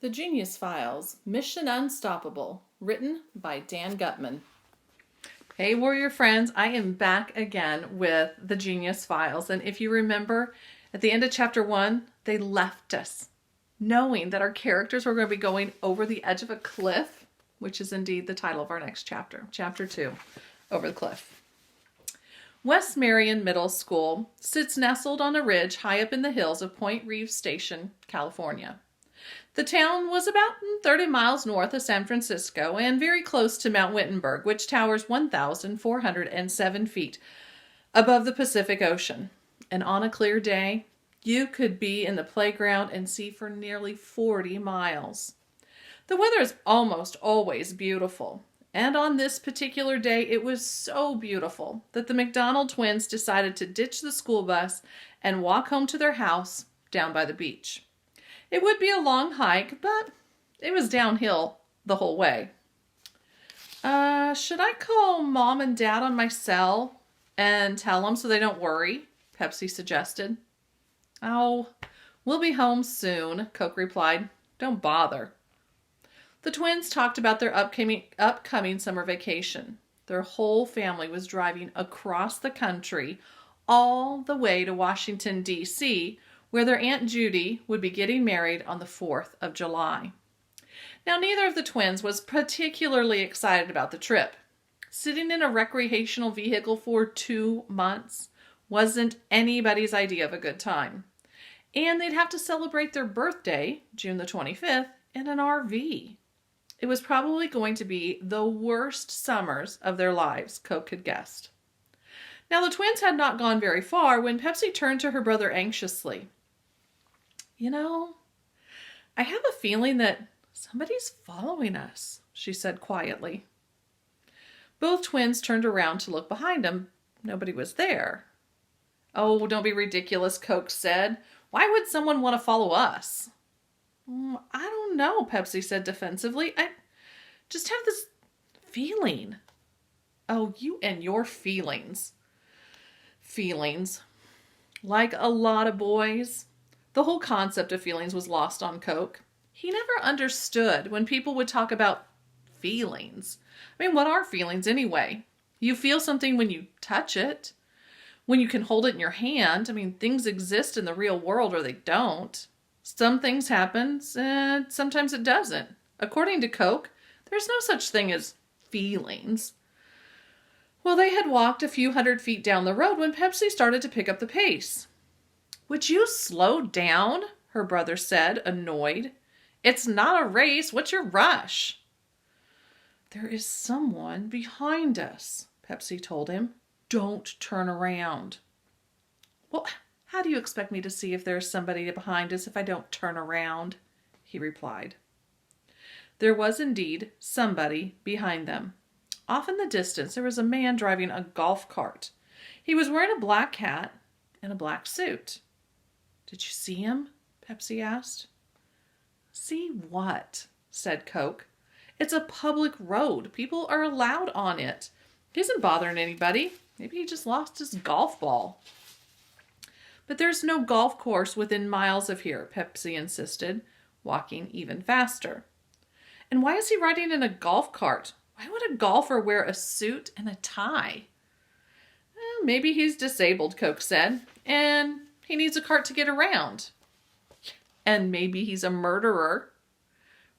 The Genius Files, Mission Unstoppable, written by Dan Gutman. Hey, warrior friends, I am back again with The Genius Files. And if you remember, at the end of chapter 1, they left us knowing that our characters were going to be going over the edge of a cliff, which is indeed the title of our next chapter, chapter 2, Over the Cliff. West Marion Middle School sits nestled on a ridge high up in the hills of Point Reeves Station, California. The town was about 30 miles north of San Francisco and very close to Mount Wittenberg, which towers 1,407 feet above the Pacific Ocean. And on a clear day, you could be in the playground and see for nearly 40 miles. The weather is almost always beautiful. And on this particular day, it was so beautiful that the McDonald twins decided to ditch the school bus and walk home to their house down by the beach. It would be a long hike, but it was downhill the whole way. Should I call Mom and Dad on my cell and tell them so they don't worry? Pepsi suggested. Oh, we'll be home soon, Coke replied. Don't bother. The twins talked about their upcoming summer vacation. Their whole family was driving across the country all the way to Washington, D.C., where their Aunt Judy would be getting married on the 4th of July. Now, neither of the twins was particularly excited about the trip. Sitting in a recreational vehicle for 2 months wasn't anybody's idea of a good time. And they'd have to celebrate their birthday, June the 25th, in an RV. It was probably going to be the worst summers of their lives, Coke had guessed. Now, the twins had not gone very far when Pepsi turned to her brother anxiously. You know, I have a feeling that somebody's following us, she said quietly. Both twins turned around to look behind them. Nobody was there. Oh, don't be ridiculous, Coke said. Why would someone want to follow us? I don't know, Pepsi said defensively. I just have this feeling. Oh, you and your feelings. Feelings. Like a lot of boys, the whole concept of feelings was lost on Coke. He never understood when people would talk about feelings. I mean, what are feelings anyway? You feel something when you touch it, when you can hold it in your hand. I mean, things exist in the real world or they don't. Some things happen and sometimes it doesn't. According to Coke, there's no such thing as feelings. Well, they had walked a few hundred feet down the road when Pepsi started to pick up the pace. Would you slow down? Her brother said, annoyed. It's not a race. What's your rush? There is someone behind us, Pepsi told him. Don't turn around. Well, how do you expect me to see if there's somebody behind us if I don't turn around? He replied. There was indeed somebody behind them. Off in the distance, there was a man driving a golf cart. He was wearing a black hat and a black suit. Did you see him? Pepsi asked. See what? Said Coke. It's a public road. People are allowed on it. He isn't bothering anybody. Maybe he just lost his golf ball. But there's no golf course within miles of here, Pepsi insisted, walking even faster. And why is he riding in a golf cart? Why would a golfer wear a suit and a tie? Well, maybe he's disabled, Coke said, and he needs a cart to get around. And maybe he's a murderer.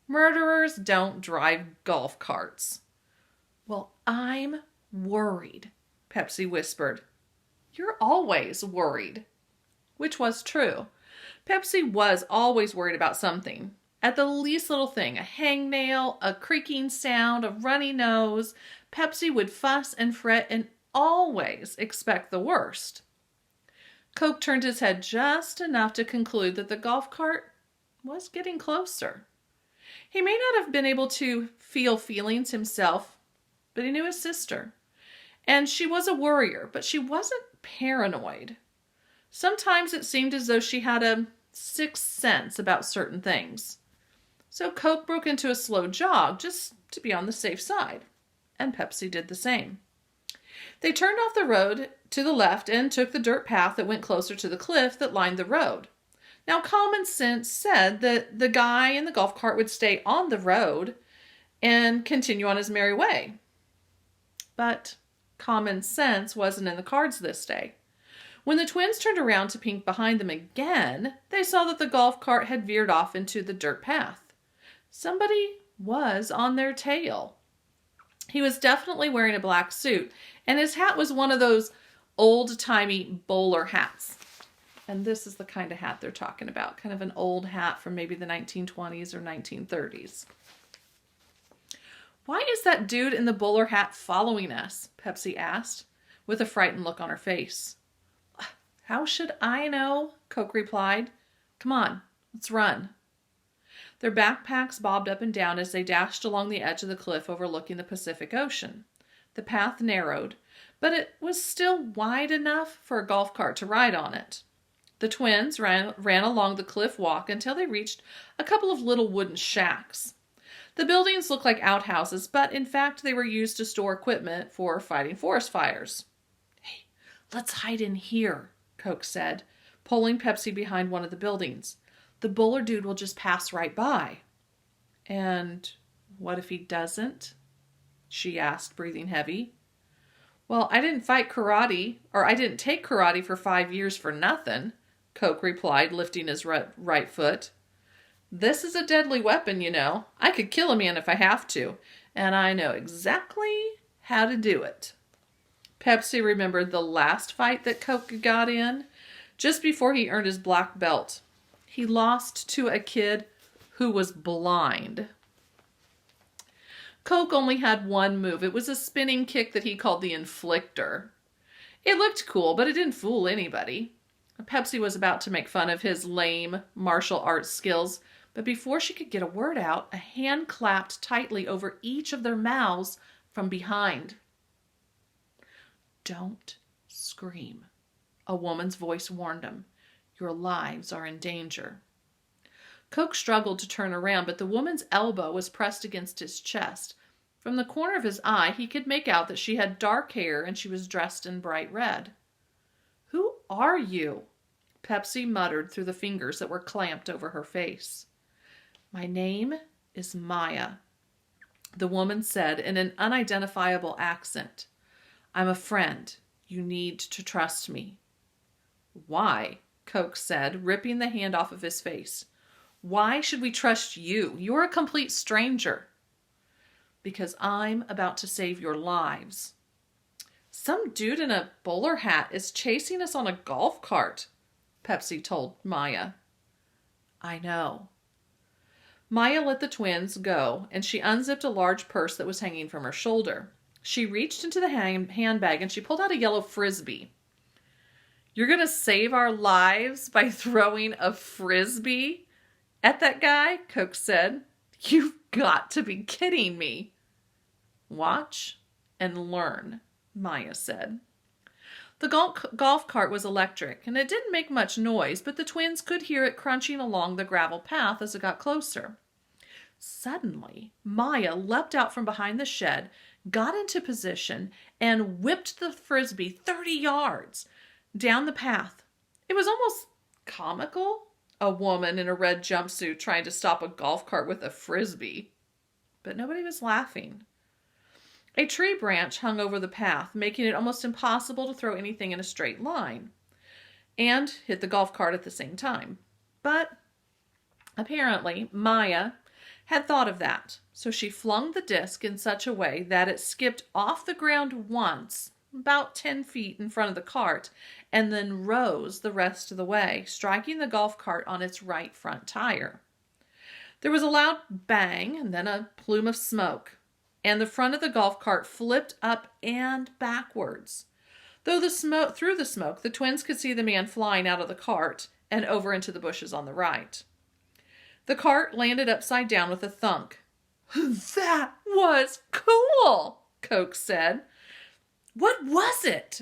Murderers don't drive golf carts. Well, I'm worried, Pepsi whispered. You're always worried. Which was true. Pepsi was always worried about something. At the least little thing, a hangnail, a creaking sound, a runny nose, Pepsi would fuss and fret and always expect the worst. Coke turned his head just enough to conclude that the golf cart was getting closer. He may not have been able to feel feelings himself, but he knew his sister. And she was a worrier, but she wasn't paranoid. Sometimes it seemed as though she had a sixth sense about certain things. So Coke broke into a slow jog just to be on the safe side, and Pepsi did the same. They turned off the road to the left and took the dirt path that went closer to the cliff that lined the road. Now, common sense said that the guy in the golf cart would stay on the road and continue on his merry way. But common sense wasn't in the cards this day. When the twins turned around to peek behind them again, they saw that the golf cart had veered off into the dirt path. Somebody was on their tail. He was definitely wearing a black suit, and his hat was one of those old-timey bowler hats. And this is the kind of hat they're talking about, kind of an old hat from maybe the 1920s or 1930s. "Why is that dude in the bowler hat following us?" Pepsi asked, with a frightened look on her face. "How should I know?" Coke replied. "Come on, let's run." Their backpacks bobbed up and down as they dashed along the edge of the cliff overlooking the Pacific Ocean. The path narrowed, but it was still wide enough for a golf cart to ride on it. The twins ran along the cliff walk until they reached a couple of little wooden shacks. The buildings looked like outhouses, but in fact they were used to store equipment for fighting forest fires. "Hey, let's hide in here," Coke said, pulling Pepsi behind one of the buildings. "The bowler dude will just pass right by." "And what if he doesn't?" she asked, breathing heavy. "Well, I didn't take karate for 5 years for nothing," Coke replied, lifting his right foot. "This is a deadly weapon, you know. I could kill a man if I have to, and I know exactly how to do it." Pepsi remembered the last fight that Coke got in, just before he earned his black belt. He lost to a kid who was blind. Coke only had one move. It was a spinning kick that he called the Inflictor. It looked cool, but it didn't fool anybody. Pepsi was about to make fun of his lame martial arts skills, but before she could get a word out, a hand clapped tightly over each of their mouths from behind. "Don't scream," a woman's voice warned him. "Your lives are in danger." Coke struggled to turn around, but the woman's elbow was pressed against his chest. From the corner of his eye, he could make out that she had dark hair and she was dressed in bright red. "Who are you?" Pepsi muttered through the fingers that were clamped over her face. "My name is Maya," the woman said in an unidentifiable accent. "I'm a friend. You need to trust me." "Why?" Coke said, ripping the hand off of his face. "Why should we trust you? You're a complete stranger." "Because I'm about to save your lives." "Some dude in a bowler hat is chasing us on a golf cart," Pepsi told Maya. "I know." Maya let the twins go, and she unzipped a large purse that was hanging from her shoulder. She reached into the handbag and she pulled out a yellow frisbee. "You're going to save our lives by throwing a frisbee at that guy?" Coke said. "You've got to be kidding me." "Watch and learn," Maya said. The golf cart was electric, and it didn't make much noise, but the twins could hear it crunching along the gravel path as it got closer. Suddenly, Maya leapt out from behind the shed, got into position, and whipped the frisbee 30 yards down the path. It was almost comical, a woman in a red jumpsuit trying to stop a golf cart with a frisbee. But nobody was laughing. A tree branch hung over the path, making it almost impossible to throw anything in a straight line and hit the golf cart at the same time. But apparently, Maya had thought of that, so she flung the disc in such a way that it skipped off the ground once, about 10 feet in front of the cart, and then rose the rest of the way, striking the golf cart on its right front tire. There was a loud bang and then a plume of smoke, and the front of the golf cart flipped up and backwards. Through the smoke, the twins could see the man flying out of the cart and over into the bushes on the right. The cart landed upside down with a thunk. "That was cool," Coke said. "What was it?"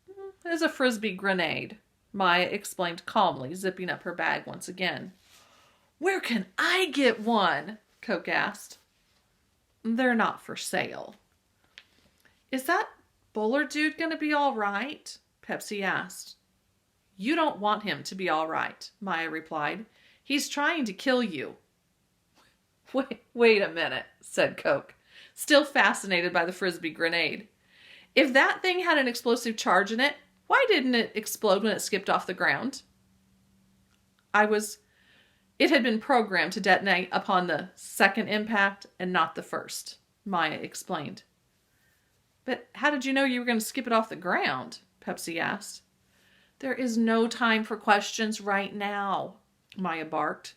"It was a frisbee grenade," Maya explained calmly, zipping up her bag once again. "Where can I get one?" Coke asked. "They're not for sale." "Is that bowler dude going to be all right?" Pepsi asked. You don't want him to be all right, Maya replied. He's trying to kill you. Wait a minute, said Coke, still fascinated by the Frisbee grenade. If that thing had an explosive charge in it, why didn't it explode when it skipped off the ground? It had been programmed to detonate upon the second impact and not the first, Maya explained. But how did you know you were going to skip it off the ground? Pepsi asked. There is no time for questions right now, Maya barked,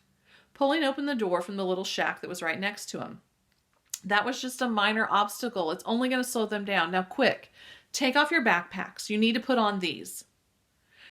pulling open the door from the little shack that was right next to him. That was just a minor obstacle. It's only going to slow them down. Now quick, take off your backpacks. You need to put on these.